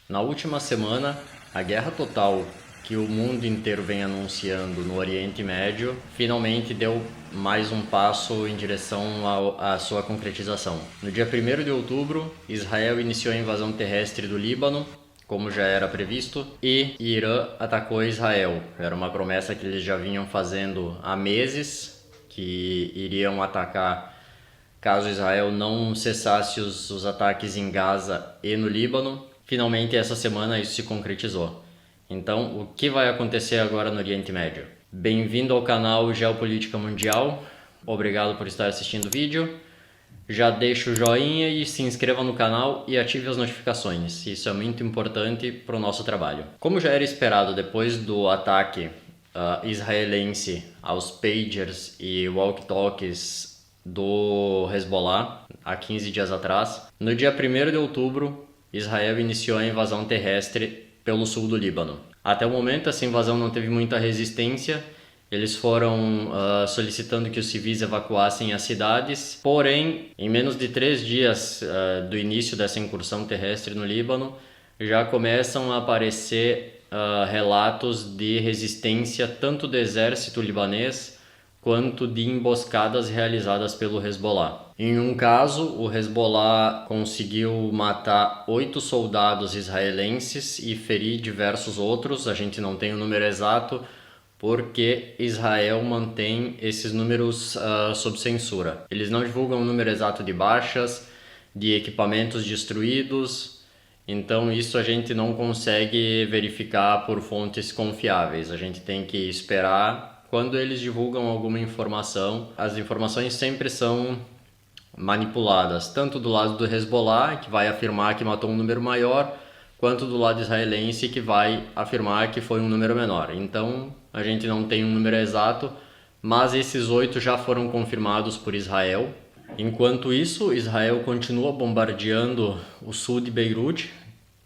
Na última semana, a guerra total que o mundo inteiro vem anunciando no Oriente Médio finalmente deu mais um passo em direção à sua concretização. No dia 1º de outubro, Israel iniciou a invasão terrestre do Líbano, como já era previsto, e Irã atacou Israel. Era uma promessa que eles já vinham fazendo há meses, que iriam atacar caso Israel não cessasse os ataques em Gaza e no Líbano. Finalmente, essa semana, isso se concretizou. Então, o que vai acontecer agora no Oriente Médio? Bem-vindo ao canal Geopolítica Mundial. Obrigado por estar assistindo o vídeo. Já deixa o joinha e se inscreva no canal e ative as notificações. Isso é muito importante para o nosso trabalho. Como já era esperado depois do ataque israelense aos pagers e walkie-talkies do Hezbollah, há 15 dias atrás, no dia 1º de outubro, Israel iniciou a invasão terrestre pelo sul do Líbano. Até o momento, essa invasão não teve muita resistência. Eles foram solicitando que os civis evacuassem as cidades. Porém, em menos de 3 dias do início dessa incursão terrestre no Líbano, já começam a aparecer relatos de resistência tanto do exército libanês quanto de emboscadas realizadas pelo Hezbollah. Em um caso, o Hezbollah conseguiu matar 8 soldados israelenses e ferir diversos outros. A gente não tem o número exato, porque Israel mantém esses números sob censura. Eles não divulgam o número exato de baixas, de equipamentos destruídos, então isso a gente não consegue verificar por fontes confiáveis. A gente tem que esperar. Quando eles divulgam alguma informação, as informações sempre são manipuladas, tanto do lado do Hezbollah, que vai afirmar que matou um número maior, quanto do lado israelense, que vai afirmar que foi um número menor. Então, a gente não tem um número exato, mas esses 8 já foram confirmados por Israel. Enquanto isso, Israel continua bombardeando o sul de Beirute,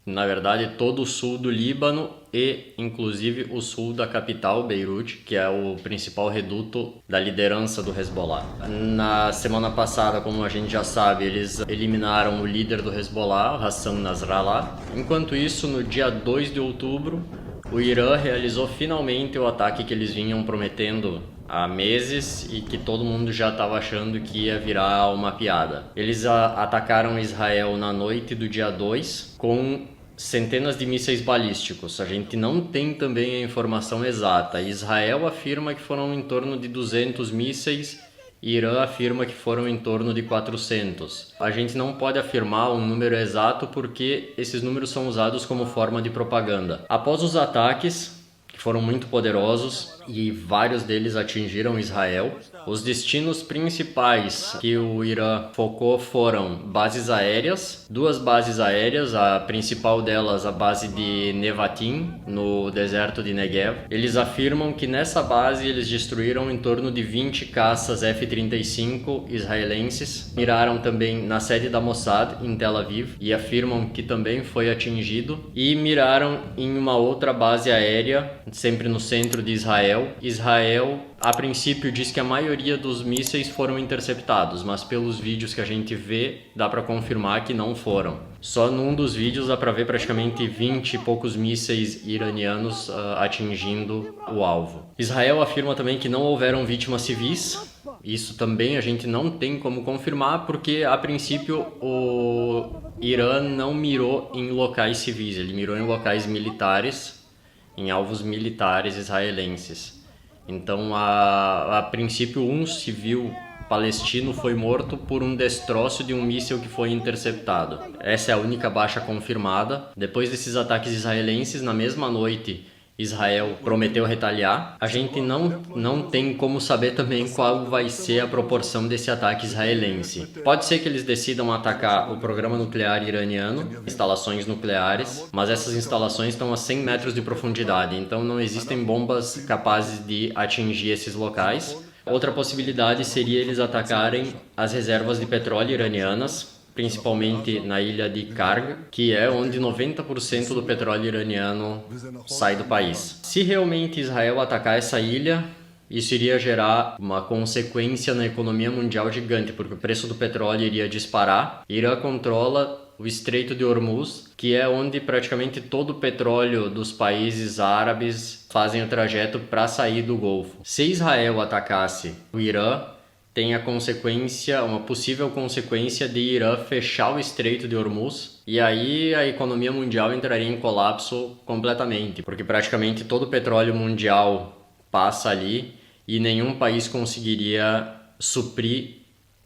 na verdade todo o sul do Líbano e inclusive o sul da capital, Beirute, que é o principal reduto da liderança do Hezbollah. Na semana passada, como a gente já sabe, eles eliminaram o líder do Hezbollah, Hassan Nasrallah. Enquanto isso, no dia 2 de outubro, o Irã realizou finalmente o ataque que eles vinham prometendo há meses e que todo mundo já estava achando que ia virar uma piada. Eles atacaram Israel na noite do dia 2 com centenas de mísseis balísticos. A gente não tem também a informação exata. Israel afirma que foram em torno de 200 mísseis, Irã afirma que foram em torno de 400. A gente não pode afirmar um número exato porque esses números são usados como forma de propaganda. Após os ataques, que foram muito poderosos e vários deles atingiram Israel, os destinos principais que o Irã focou foram bases aéreas, 2 bases aéreas, a principal delas a base de Nevatim, no deserto de Negev. Eles afirmam que nessa base eles destruíram em torno de 20 caças F-35 israelenses. Miraram também na sede da Mossad, em Tel Aviv, e afirmam que também foi atingido. E miraram em uma outra base aérea, sempre no centro de Israel. Israel, a princípio, diz que a maioria dos mísseis foram interceptados, mas pelos vídeos que a gente vê, dá para confirmar que não foram. Só num dos vídeos dá para ver praticamente 20 e poucos mísseis iranianos atingindo o alvo. Israel afirma também que não houveram vítimas civis. Isso também a gente não tem como confirmar, porque a princípio o Irã não mirou em locais civis, ele mirou em locais militares, em alvos militares israelenses. Então, a princípio, um civil palestino foi morto por um destroço de um míssil que foi interceptado. Essa é a única baixa confirmada. Depois desses ataques israelenses, na mesma noite, Israel prometeu retaliar. A gente não tem como saber também qual vai ser a proporção desse ataque israelense. Pode ser que eles decidam atacar o programa nuclear iraniano, instalações nucleares, mas essas instalações estão a 100 metros de profundidade, então não existem bombas capazes de atingir esses locais. Outra possibilidade seria eles atacarem as reservas de petróleo iranianas, principalmente na ilha de Karg, que é onde 90% do petróleo iraniano sai do país. Se realmente Israel atacar essa ilha, isso iria gerar uma consequência na economia mundial gigante, porque o preço do petróleo iria disparar. Irã controla o Estreito de Hormuz, que é onde praticamente todo o petróleo dos países árabes fazem o trajeto para sair do Golfo. Se Israel atacasse o Irã, tem a consequência, uma possível consequência de Irã fechar o Estreito de Hormuz, e aí a economia mundial entraria em colapso completamente, porque praticamente todo o petróleo mundial passa ali e nenhum país conseguiria suprir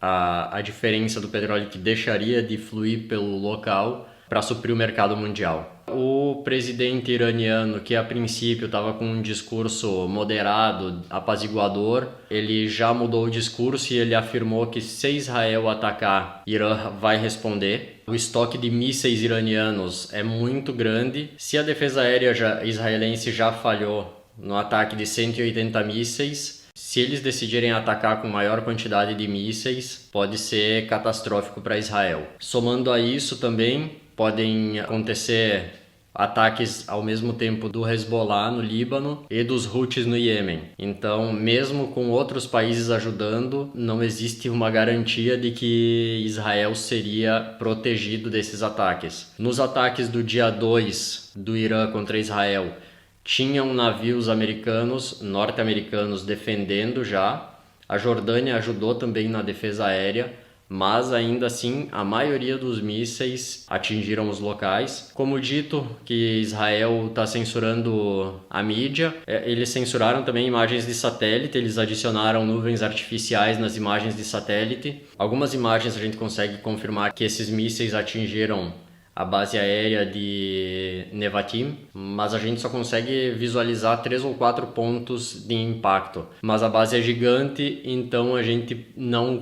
a diferença do petróleo que deixaria de fluir pelo local para suprir o mercado mundial. O presidente iraniano, que a princípio estava com um discurso moderado, apaziguador, ele já mudou o discurso e ele afirmou que se Israel atacar, Irã vai responder. O estoque de mísseis iranianos é muito grande. Se a defesa aérea israelense já falhou no ataque de 180 mísseis, se eles decidirem atacar com maior quantidade de mísseis, pode ser catastrófico para Israel. Somando a isso também, podem acontecer ataques ao mesmo tempo do Hezbollah no Líbano e dos Houthis no Iêmen. Então, mesmo com outros países ajudando, não existe uma garantia de que Israel seria protegido desses ataques. Nos ataques do dia 2 do Irã contra Israel, tinham navios norte-americanos defendendo já. A Jordânia ajudou também na defesa aérea, mas ainda assim a maioria dos mísseis atingiram os locais. Como dito, que Israel está censurando a mídia, eles censuraram também imagens de satélite, eles adicionaram nuvens artificiais nas imagens de satélite. Algumas imagens a gente consegue confirmar que esses mísseis atingiram a base aérea de Nevatim, mas a gente só consegue visualizar 3 ou 4 pontos de impacto. Mas a base é gigante, então a gente não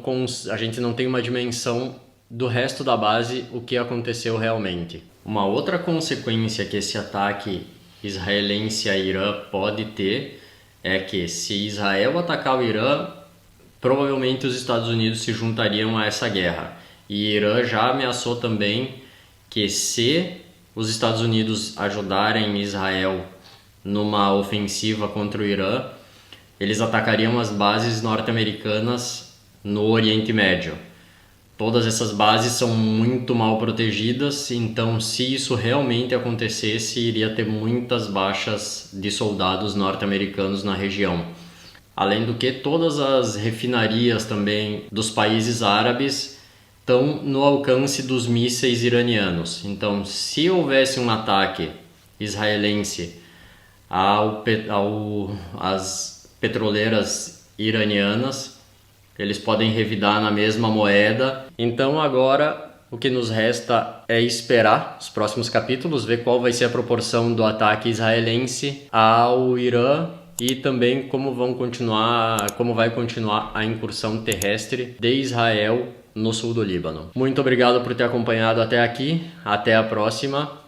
tem uma dimensão do resto da base, o que aconteceu realmente. Uma outra consequência que esse ataque israelense a Irã pode ter é que se Israel atacar o Irã, provavelmente os Estados Unidos se juntariam a essa guerra. E Irã já ameaçou também que se os Estados Unidos ajudarem Israel numa ofensiva contra o Irã, eles atacariam as bases norte-americanas no Oriente Médio. Todas essas bases são muito mal protegidas, então se isso realmente acontecesse, iria ter muitas baixas de soldados norte-americanos na região. Além do que, todas as refinarias também dos países árabes estão no alcance dos mísseis iranianos. Então, se houvesse um ataque israelense às petroleiras iranianas, eles podem revidar na mesma moeda. Então, agora o que nos resta é esperar os próximos capítulos, ver qual vai ser a proporção do ataque israelense ao Irã e também como vai continuar a incursão terrestre de Israel no sul do Líbano. Muito obrigado por ter acompanhado até aqui. Até a próxima.